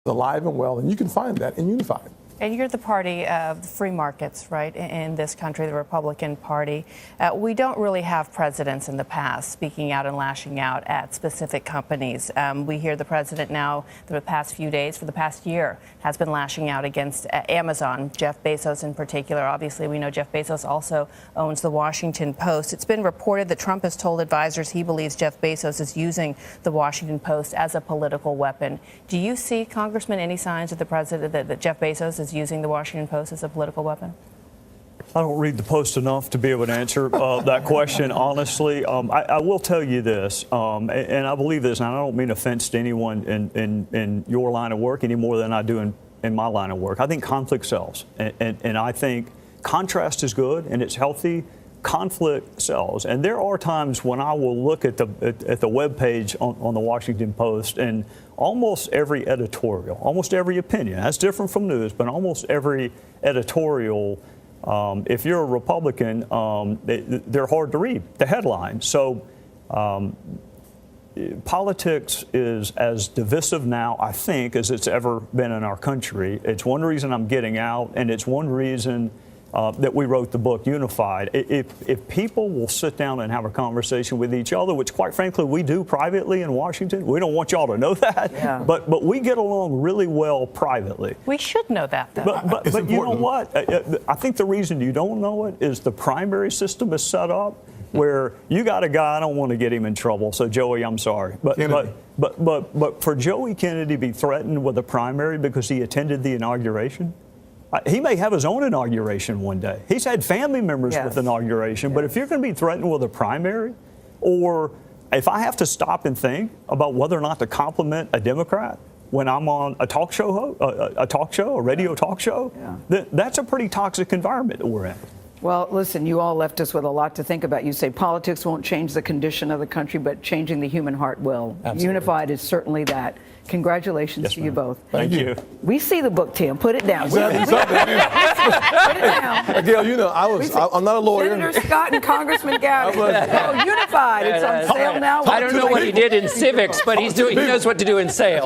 alive and well, and you can find that in Unified. And you're the party of the free markets, right, in this country, the Republican Party. We don't really have presidents in the past speaking out and lashing out at specific companies. We hear the president now, the past few days, for the past year, has been lashing out against Amazon, Jeff Bezos in particular. Obviously, we know Jeff Bezos also owns the Washington Post. It's been reported that Trump has told advisors he believes Jeff Bezos is using the Washington Post as a political weapon. Do you see, Congressman, any signs of the president that Jeff Bezos is using the Washington Post as a political weapon? I don't read the Post enough to be able to answer that question, honestly. I will tell you this, and I believe this, and I don't mean offense to anyone in your line of work any more than I do in my line of work. I think conflict sells, and I think contrast is good and it's healthy. Conflict sells, and there are times when I will look at the webpage on the Washington Post, and almost every editorial, almost every opinion, that's different from news, but almost every editorial, if you're a Republican, they're hard to read, the headlines. So politics is as divisive now, I think, as it's ever been in our country. It's one reason I'm getting out, and it's one reason that we wrote the book Unified. If people will sit down and have a conversation with each other, which quite frankly we do privately in Washington, we don't want y'all to know that, yeah. but we get along really well privately. We should know that, though. But you know what? I think the reason you don't know it is the primary system is set up where you got a guy, I don't want to get him in trouble, so Joey, I'm sorry. But for Joey Kennedy to be threatened with a primary because he attended the inauguration, he may have his own inauguration one day. He's had family members with inauguration, but if you're going to be threatened with a primary, or if I have to stop and think about whether or not to compliment a Democrat when I'm on a talk show, a radio talk show, that's a pretty toxic environment that we're in. Well, listen, you all left us with a lot to think about. You say politics won't change the condition of the country, but changing the human heart will. Absolutely. Unified is certainly that. Congratulations to you both. Thank you. We see the book, Tim. Put it down. Put it down. Gail, you know, I'm not a lawyer. Senator Scott and Congressman Gowdy. Unified. It's on sale now. I don't know what he did in civics, but he knows what to do in sales.